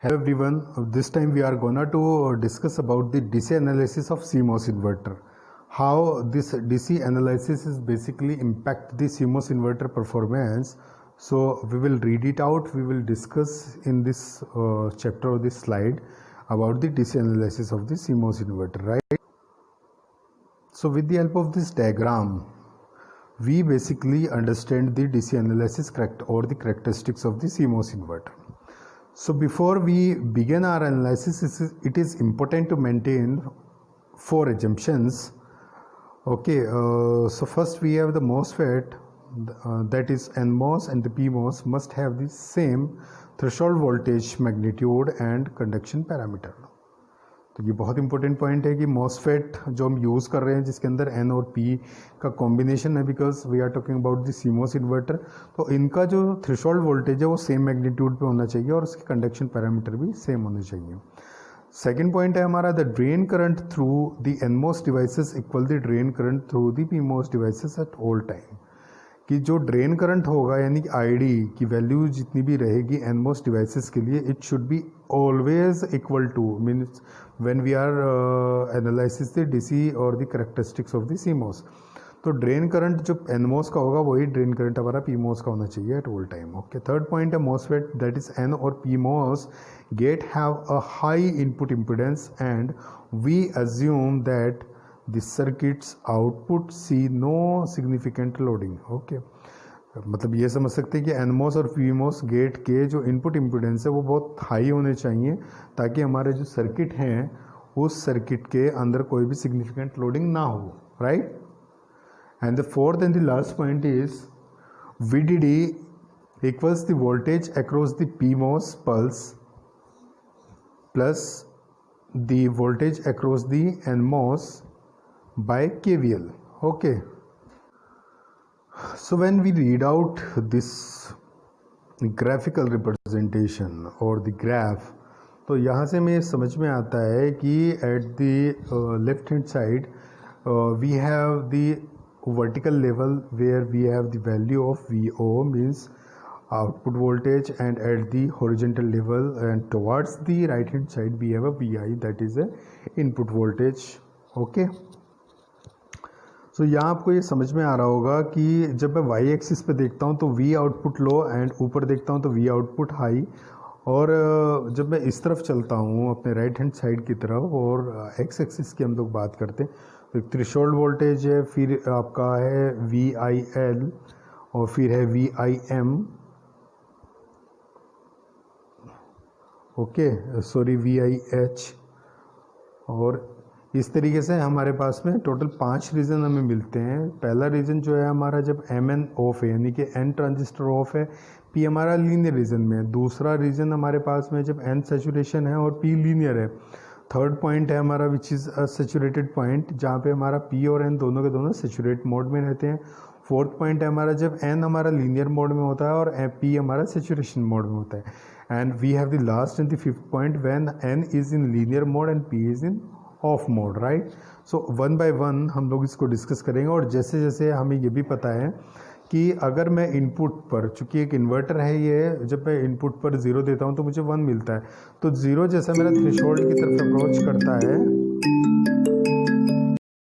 Hello everyone, this time we are gonna to discuss about the DC analysis of CMOS inverter. How this DC analysis is basically impact the CMOS inverter performance. So we will read it out, we will discuss in this chapter or this slide about the DC analysis of the CMOS inverter, right? So with the help of this diagram, we basically understand the DC analysis or the characteristics of the CMOS inverter. So before we begin our analysis, it is important to maintain four assumptions. Okay, so first we have the MOSFET, that is NMOS and the PMOS must have the same threshold voltage, magnitude and conduction parameter. तो ये बहुत important point है कि MOSFET जो हम use कर रहे हैं जिसके अंदर N और P का कॉम्बिनेशन है, because we are talking about the CMOS inverter, तो इनका जो थ्रेशोल्ड वोल्टेज है वो सेम मैग्नीट्यूड पे होना चाहिए और उसके कंडक्शन पैरामीटर भी सेम होने चाहिए. सेकेंड पॉइंट है हमारा the drain current through the NMOS devices equal the drain current through the PMOS devices eight all time. कि जो ड्रेन करंट होगा यानी कि ID की वैल्यू जितनी भी रहेगी NMOS डिवाइसेस के लिए, it should be always equal to, means when we are analysis the DC और the characteristics of the CMOS. तो ड्रेन करंट जो NMOS का होगा वही ड्रेन करंट हमारा PMOS का होना चाहिए at all time. Okay, third point है MOSFET दैट इज N और PMOS gate have a high input impedance and we assume that the circuit's output see no significant loading. ओके, मतलब ये समझ सकते हैं कि NMOS और PMOS गेट के जो इनपुट इम्पिडेंस है वो बहुत हाई होने चाहिए ताकि हमारे जो सर्किट हैं उस सर्किट के अंदर कोई भी सिग्निफिकेंट लोडिंग ना हो, right. And the fourth and the last point is VDD equals the voltage across the PMOS pulse plus the voltage across the NMOS by KVL. Okay, so when we read out this graphical representation or the graph, तो यहाँ से हमें समझ में आता है कि at the left hand side we have the vertical level where we have the value of VO means output voltage, and at the horizontal level and towards the right hand side we have a VI that is a input voltage. Okay, सो यहाँ आपको ये समझ में आ रहा होगा कि जब मैं वाई एक्सिस पे देखता हूँ तो वी आउटपुट लो एंड ऊपर देखता हूँ तो वी आउटपुट हाई, और जब मैं इस तरफ चलता हूँ अपने राइट हैंड साइड की तरफ और एक्स एक्सिस की हम लोग बात करते हैं तो एक थ्रेशोल्ड वोल्टेज है, फिर आपका है VIL और फिर है VIM. Okay, sorry VIH. और इस तरीके से हमारे पास में टोटल 5 रीजन हमें मिलते हैं. पहला रीजन जो है हमारा जब MN ऑफ है यानी कि N ट्रांजिस्टर ऑफ है, P हमारा लीनियर रीजन में है. दूसरा रीजन हमारे पास में जब N सैचुरेशन है और P लीनियर है. थर्ड पॉइंट है हमारा which is a saturated point जहाँ पे हमारा P और N दोनों के दोनों सैचुरेट मोड में रहते हैं. फोर्थ पॉइंट है हमारा जब N हमारा लीनियर मोड में होता है और P हमारा सैचुरेशन मोड में होता है. And we have the last and the fifth point when N is in linear mode and P is in off mode, right. So one by one हम लोग इसको डिस्कस करेंगे. और जैसे जैसे हमें ये भी पता है कि अगर मैं इनपुट पर, चूंकि एक इन्वर्टर है ये, जब मैं इनपुट पर 0 देता हूँ तो मुझे 1 मिलता है, तो 0 जैसा मेरा थ्रेशोल्ड की तरफ अप्रोच करता है